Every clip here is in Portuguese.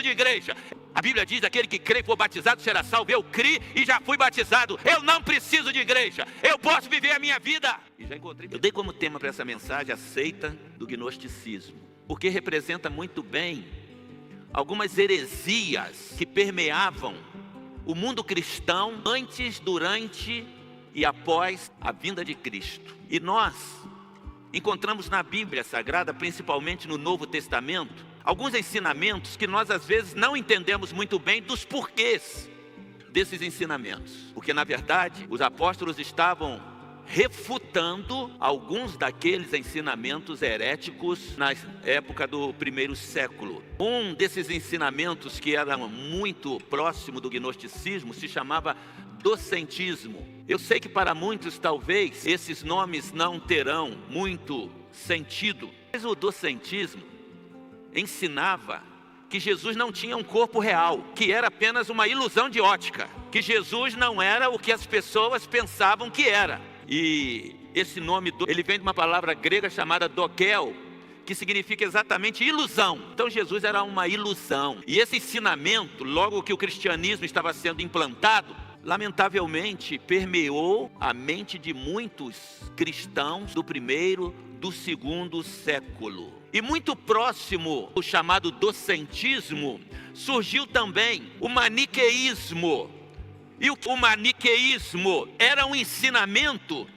de igreja. A Bíblia diz, aquele que crê e for batizado será salvo. Eu criei e já fui batizado. Eu não preciso de igreja. Eu posso viver a minha vida. E já encontrei. Eu dei como tema para essa mensagem a seita do gnosticismo, porque representa muito bem algumas heresias que permeavam o mundo cristão antes, durante e após a vinda de Cristo. E nós encontramos na Bíblia Sagrada, principalmente no Novo Testamento, alguns ensinamentos que nós às vezes não entendemos muito bem dos porquês desses ensinamentos. Porque na verdade os apóstolos estavam refutando alguns daqueles ensinamentos heréticos na época do primeiro século. Um desses ensinamentos que era muito próximo do gnosticismo se chamava docentismo. Eu sei que para muitos talvez esses nomes não terão muito sentido, mas o docentismo ensinava que Jesus não tinha um corpo real, que era apenas uma ilusão de ótica, que Jesus não era o que as pessoas pensavam que era. E esse nome, ele vem de uma palavra grega chamada dokel, que significa exatamente ilusão. Então Jesus era uma ilusão. E esse ensinamento, logo que o cristianismo estava sendo implantado, lamentavelmente permeou a mente de muitos cristãos do primeiro, do segundo século. E muito próximo do chamado docentismo, surgiu também o maniqueísmo. E o maniqueísmo era um ensinamento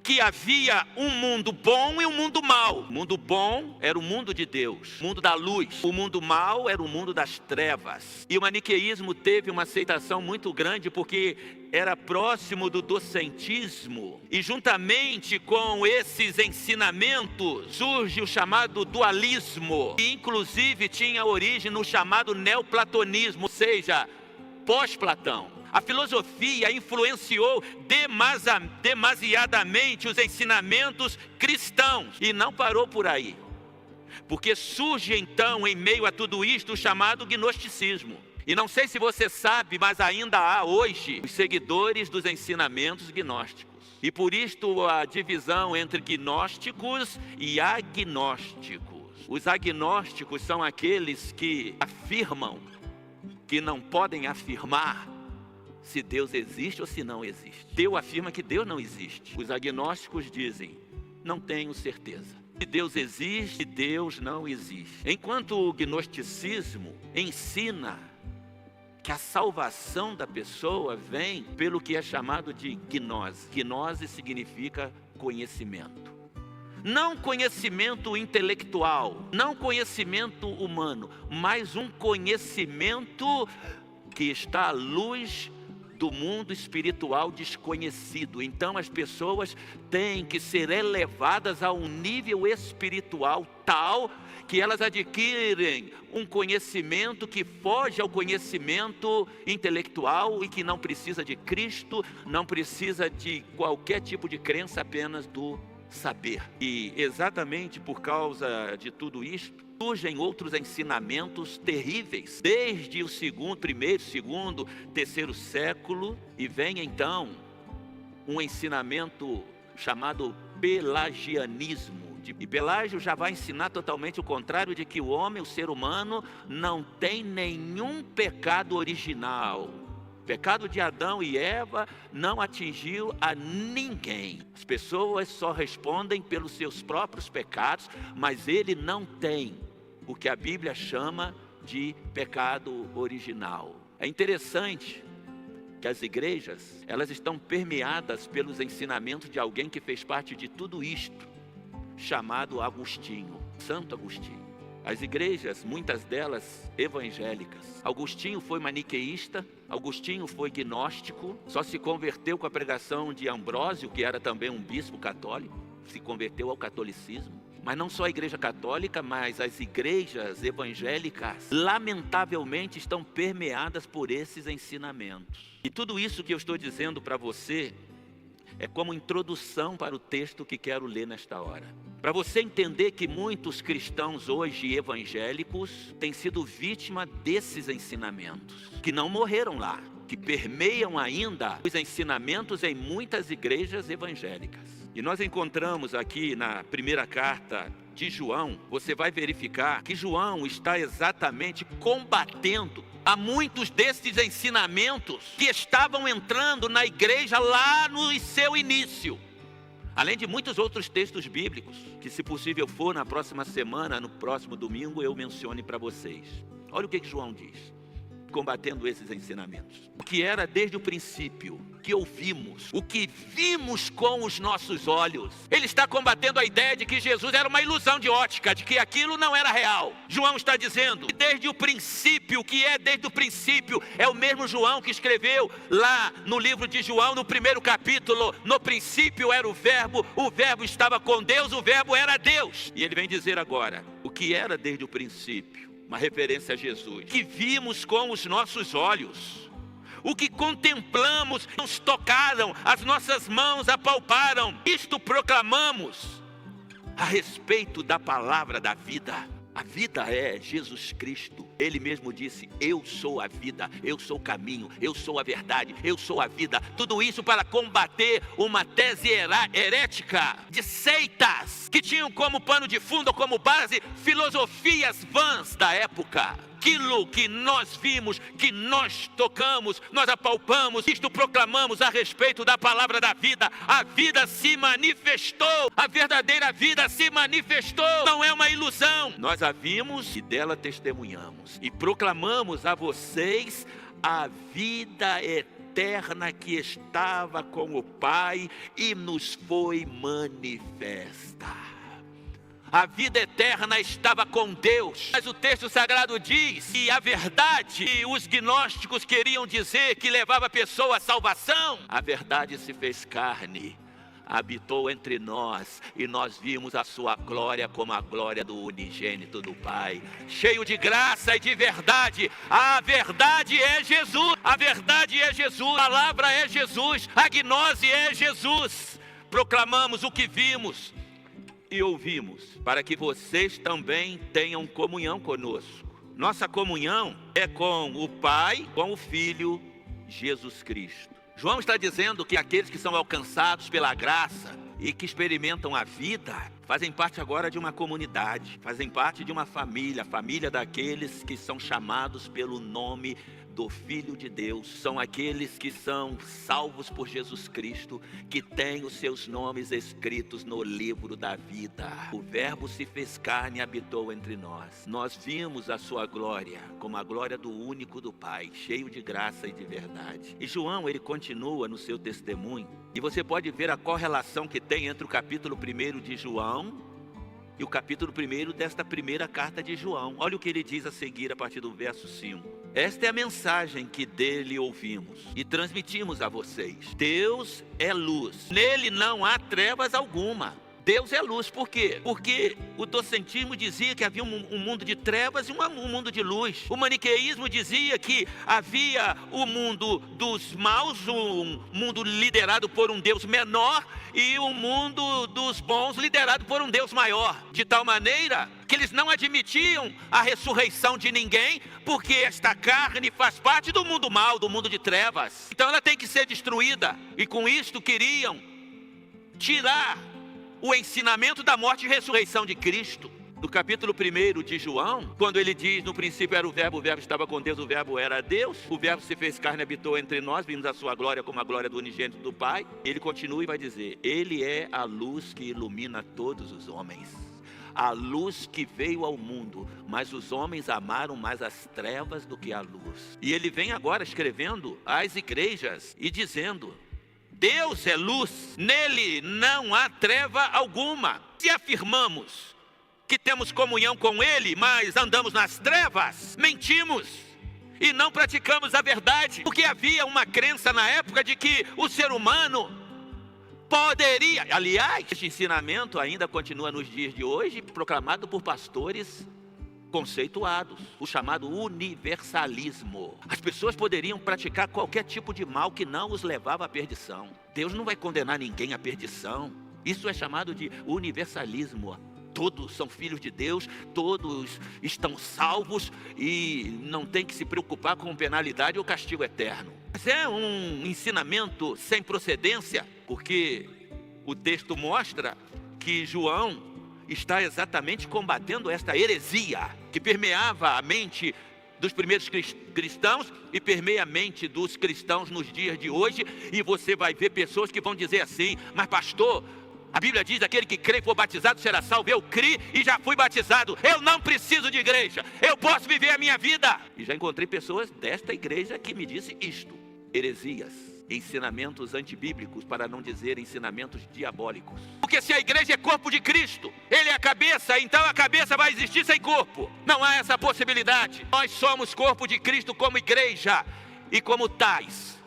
que havia um mundo bom e um mundo mau. O mundo bom era o mundo de Deus, o mundo da luz. O mundo mau era o mundo das trevas. E o maniqueísmo teve uma aceitação muito grande porque era próximo do docentismo. E juntamente com esses ensinamentos surge o chamado dualismo, que inclusive tinha origem no chamado neoplatonismo, ou seja, pós-Platão. A filosofia influenciou demasiadamente os ensinamentos cristãos. E não parou por aí. Porque surge então, em meio a tudo isto, o chamado gnosticismo. E não sei se você sabe, mas ainda há hoje os seguidores dos ensinamentos gnósticos. E por isto a divisão entre gnósticos e agnósticos. Os agnósticos são aqueles que afirmam que não podem afirmar se Deus existe ou se não existe. Deus afirma que Deus não existe. Os agnósticos dizem, não tenho certeza. Se Deus existe, Deus não existe. Enquanto o gnosticismo ensina que a salvação da pessoa vem pelo que é chamado de gnose. Gnose significa conhecimento. Não conhecimento intelectual, não conhecimento humano, mas um conhecimento que está à luz do mundo espiritual desconhecido. Então as pessoas têm que ser elevadas a um nível espiritual tal que elas adquirem um conhecimento que foge ao conhecimento intelectual e que não precisa de Cristo, não precisa de qualquer tipo de crença, apenas do saber. E exatamente por causa de tudo isto, surgem outros ensinamentos terríveis, desde o primeiro, segundo, terceiro século, e vem então um ensinamento chamado pelagianismo. E Pelágio já vai ensinar totalmente o contrário, de que o homem, o ser humano, não tem nenhum pecado original. O pecado de Adão e Eva não atingiu a ninguém. As pessoas só respondem pelos seus próprios pecados, mas ele não tem o que a Bíblia chama de pecado original. É interessante que as igrejas, elas estão permeadas pelos ensinamentos de alguém que fez parte de tudo isto, chamado Agostinho, Santo Agostinho. As igrejas, muitas delas evangélicas. Agostinho foi maniqueísta, Agostinho foi gnóstico, só se converteu com a pregação de Ambrósio, que era também um bispo católico, se converteu ao catolicismo. Mas não só a igreja católica, mas as igrejas evangélicas, lamentavelmente, estão permeadas por esses ensinamentos. E tudo isso que eu estou dizendo para você é como introdução para o texto que quero ler nesta hora. Para você entender que muitos cristãos hoje evangélicos têm sido vítima desses ensinamentos, que não morreram lá, que permeiam ainda os ensinamentos em muitas igrejas evangélicas. E nós encontramos aqui na primeira carta de João, você vai verificar que João está exatamente combatendo a muitos desses ensinamentos que estavam entrando na igreja lá no seu início. Além de muitos outros textos bíblicos, que se possível for na próxima semana, no próximo domingo, eu mencione para vocês. Olha o que João diz, combatendo esses ensinamentos. O que era desde o princípio, que ouvimos, o que vimos com os nossos olhos. Ele está combatendo a ideia de que Jesus era uma ilusão de ótica, de que aquilo não era real. João está dizendo que desde o princípio, o que é desde o princípio, é o mesmo João que escreveu lá no livro de João, no primeiro capítulo, no princípio era o verbo estava com Deus, o verbo era Deus. E ele vem dizer agora, o que era desde o princípio, uma referência a Jesus, que vimos com os nossos olhos, o que contemplamos, nos tocaram, as nossas mãos apalparam, isto proclamamos a respeito da palavra da vida. A vida é Jesus Cristo. Ele mesmo disse, eu sou a vida, eu sou o caminho, eu sou a verdade, eu sou a vida. Tudo isso para combater uma tese herética de seitas que tinham como pano de fundo, como base, filosofias vãs da época. Aquilo que nós vimos, que nós tocamos, nós apalpamos, isto proclamamos a respeito da palavra da vida. A vida se manifestou, a verdadeira vida se manifestou, não é uma ilusão. Nós a vimos e dela testemunhamos e proclamamos a vocês a vida eterna que estava com o Pai e nos foi manifesta. A vida eterna estava com Deus. Mas o texto sagrado diz que a verdade que os gnósticos queriam dizer que levava a pessoa à salvação, a verdade se fez carne, habitou entre nós e nós vimos a sua glória como a glória do unigênito do Pai, cheio de graça e de verdade. A verdade é Jesus, a verdade é Jesus, a palavra é Jesus, a gnose é Jesus. Proclamamos o que vimos e ouvimos, para que vocês também tenham comunhão conosco. Nossa comunhão é com o Pai, com o Filho, Jesus Cristo. João está dizendo que aqueles que são alcançados pela graça e que experimentam a vida, fazem parte agora de uma comunidade, fazem parte de uma família, a família daqueles que são chamados pelo nome do Filho de Deus. São aqueles que são salvos por Jesus Cristo, que têm os seus nomes escritos no livro da vida. O verbo se fez carne e habitou entre nós. Nós vimos a sua glória, como a glória do único do Pai, cheio de graça e de verdade. E João, ele continua no seu testemunho, e você pode ver a correlação que tem entre o capítulo 1 de João e o capítulo 1 desta primeira carta de João. Olha o que ele diz a seguir a partir do verso 5. Esta é a mensagem que dele ouvimos e transmitimos a vocês. Deus é luz, nele não há trevas alguma. Deus é luz, por quê? Porque o docentismo dizia que havia um mundo de trevas e um mundo de luz. O maniqueísmo dizia que havia o mundo dos maus, um mundo liderado por um Deus menor, e o mundo dos bons liderado por um Deus maior. De tal maneira que eles não admitiam a ressurreição de ninguém, porque esta carne faz parte do mundo mau, do mundo de trevas. Então ela tem que ser destruída. E com isto queriam tirar o ensinamento da morte e ressurreição de Cristo. Do capítulo 1 de João, quando ele diz, no princípio era o verbo estava com Deus, o verbo era Deus, o verbo se fez carne e habitou entre nós, vimos a sua glória como a glória do unigênito do Pai. Ele continua e vai dizer, ele é a luz que ilumina todos os homens. A luz que veio ao mundo, mas os homens amaram mais as trevas do que a luz. E ele vem agora escrevendo às igrejas e dizendo, Deus é luz, nele não há treva alguma. Se afirmamos que temos comunhão com ele, mas andamos nas trevas, mentimos e não praticamos a verdade. Porque havia uma crença na época de que o ser humano poderia, aliás, este ensinamento ainda continua nos dias de hoje, proclamado por pastores conceituados, o chamado universalismo. As pessoas poderiam praticar qualquer tipo de mal que não os levava à perdição. Deus não vai condenar ninguém à perdição. Isso é chamado de universalismo. Todos são filhos de Deus, todos estão salvos e não tem que se preocupar com penalidade ou castigo eterno. Mas é um ensinamento sem procedência, porque o texto mostra que João está exatamente combatendo esta heresia que permeava a mente dos primeiros cristãos e permeia a mente dos cristãos nos dias de hoje. E você vai ver pessoas que vão dizer assim: mas pastor, a Bíblia diz, aquele que crê e for batizado será salvo. Eu criei e já fui batizado, eu não preciso de igreja, eu posso viver a minha vida. E já encontrei pessoas desta igreja que me dizem isto: heresias, ensinamentos antibíblicos, para não dizer ensinamentos diabólicos. Porque se a igreja é corpo de Cristo, Ele é a cabeça, então a cabeça vai existir sem corpo. Não há essa possibilidade. Nós somos corpo de Cristo como igreja, e como tais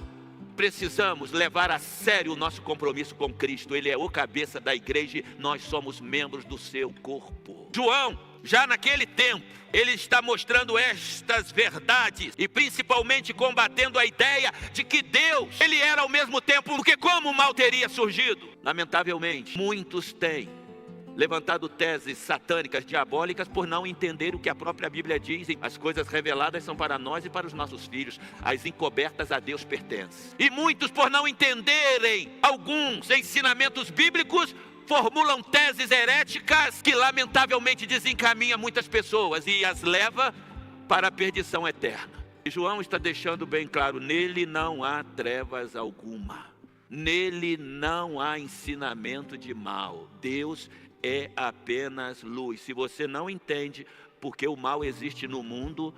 precisamos levar a sério o nosso compromisso com Cristo. Ele é o cabeça da igreja e nós somos membros do seu corpo. João, já naquele tempo, ele está mostrando estas verdades e principalmente combatendo a ideia de que Deus, Ele era ao mesmo tempo, porque como o mal teria surgido? Lamentavelmente, muitos têm levantado teses satânicas, diabólicas, por não entender o que a própria Bíblia diz. As coisas reveladas são para nós e para os nossos filhos, as encobertas a Deus pertencem. E muitos, por não entenderem alguns ensinamentos bíblicos, formulam teses heréticas que lamentavelmente desencaminham muitas pessoas e as leva para a perdição eterna. E João está deixando bem claro: nele não há trevas alguma, nele não há ensinamento de mal. Deus é apenas luz. Se você não entende porque o mal existe no mundo,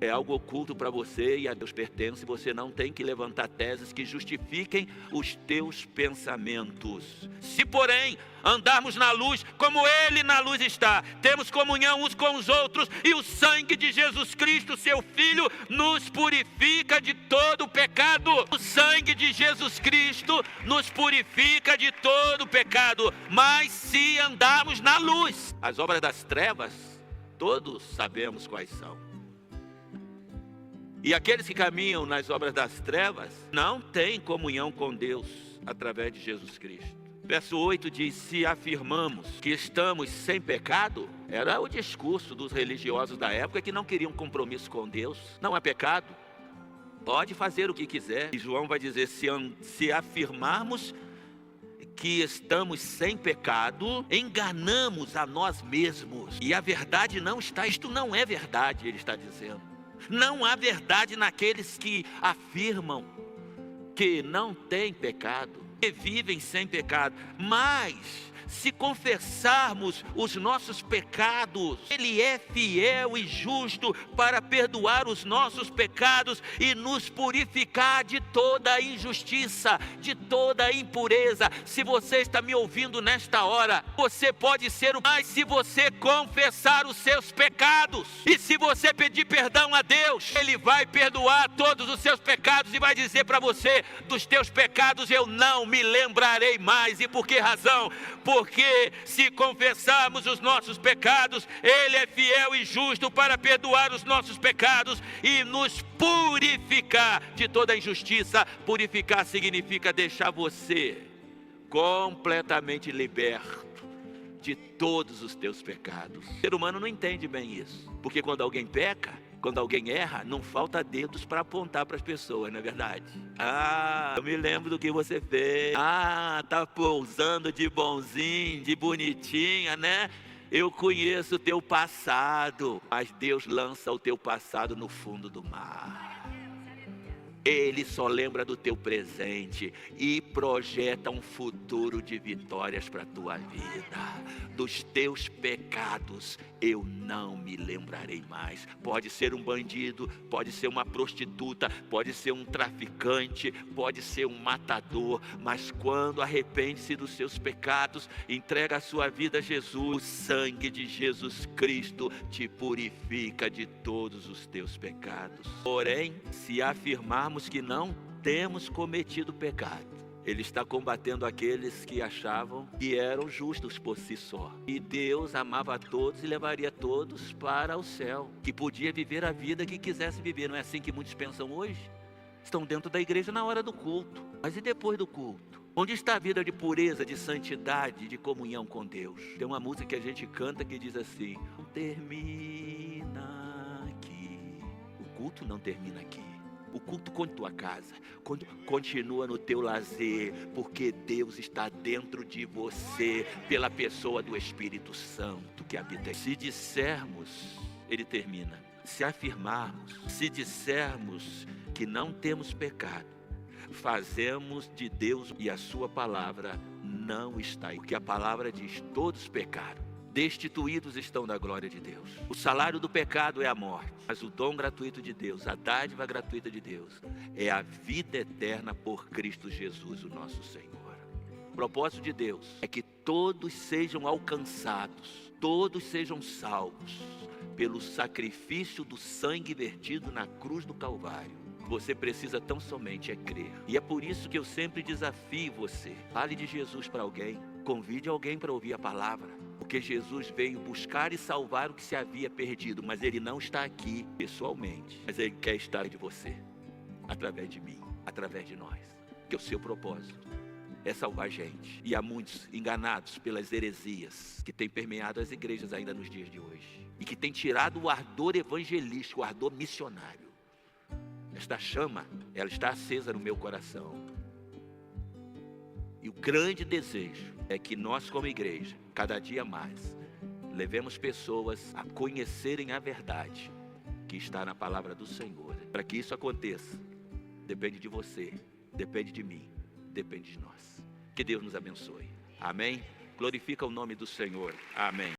é algo oculto para você e a Deus pertence. Você não tem que levantar teses que justifiquem os teus pensamentos. Se, porém, andarmos na luz, como Ele na luz está, temos comunhão uns com os outros, e o sangue de Jesus Cristo, seu Filho, nos purifica de todo pecado. O sangue de Jesus Cristo nos purifica de todo pecado. Mas se andarmos na luz, as obras das trevas, todos sabemos quais são. E aqueles que caminham nas obras das trevas não têm comunhão com Deus através de Jesus Cristo. Verso 8 diz: se afirmamos que estamos sem pecado, era o discurso dos religiosos da época que não queriam compromisso com Deus. Não há pecado, pode fazer o que quiser. E João vai dizer: se afirmarmos que estamos sem pecado, enganamos a nós mesmos. E a verdade não está, isto não é verdade, ele está dizendo. Não há verdade naqueles que afirmam que não têm pecado, que vivem sem pecado. Mas se confessarmos os nossos pecados, Ele é fiel e justo para perdoar os nossos pecados e nos purificar de toda injustiça, de toda impureza. Se você está me ouvindo nesta hora, você pode ser mas se você confessar os seus pecados e se você pedir perdão a Deus, Ele vai perdoar todos os seus pecados e vai dizer para você: dos teus pecados eu não me lembrarei mais. E por que razão? Porque se confessarmos os nossos pecados, Ele é fiel e justo para perdoar os nossos pecados e nos purificar de toda injustiça. Purificar significa deixar você completamente liberto de todos os teus pecados. O ser humano não entende bem isso, porque quando alguém peca, quando alguém erra, não falta dedos para apontar para as pessoas, não é verdade? Ah, eu me lembro do que você fez. Ah, tá pousando de bonzinho, de bonitinha, né? Eu conheço o teu passado. Mas Deus lança o teu passado no fundo do mar. Ele só lembra do teu presente e projeta um futuro de vitórias para a tua vida. Dos teus pecados eu não me lembrarei mais. Pode ser um bandido, pode ser uma prostituta, pode ser um traficante, pode ser um matador, mas quando arrepende-se dos seus pecados, entrega a sua vida a Jesus, o sangue de Jesus Cristo te purifica de todos os teus pecados. Porém, se afirmarmos que não temos cometido pecado, Ele está combatendo aqueles que achavam que eram justos por si só. E Deus amava a todos e levaria todos para o céu. Que podia viver a vida que quisesse viver. Não é assim que muitos pensam hoje? Estão dentro da igreja na hora do culto. Mas e depois do culto? Onde está a vida de pureza, de santidade, de comunhão com Deus? Tem uma música que a gente canta que diz assim: não termina aqui. O culto não termina aqui. O culto continua na tua casa, continua no teu lazer, porque Deus está dentro de você, pela pessoa do Espírito Santo que habita em. Se dissermos, ele termina. Se afirmarmos, se dissermos que não temos pecado, fazemos de Deus e a sua palavra não está aí. Porque a palavra diz: todos pecaram, destituídos estão da glória de Deus. O salário do pecado é a morte, mas o dom gratuito de Deus, a dádiva gratuita de Deus, é a vida eterna por Cristo Jesus, o nosso Senhor. O propósito de Deus é que todos sejam alcançados, todos sejam salvos pelo sacrifício do sangue vertido na cruz do Calvário. Você precisa tão somente crer. E é por isso que eu sempre desafio você. Fale de Jesus para alguém. Convide alguém para ouvir a palavra. Porque Jesus veio buscar e salvar o que se havia perdido. Mas Ele não está aqui pessoalmente. Mas Ele quer estar de você. Através de mim. Através de nós. Que o seu propósito é salvar gente. E há muitos enganados pelas heresias que têm permeado as igrejas ainda nos dias de hoje. E que têm tirado o ardor evangelístico, o ardor missionário. Esta chama, ela está acesa no meu coração. E o grande desejo é que nós, como igreja, cada dia mais, levemos pessoas a conhecerem a verdade que está na palavra do Senhor. Para que isso aconteça, depende de você, depende de mim, depende de nós. Que Deus nos abençoe. Amém? Glorifica o nome do Senhor. Amém.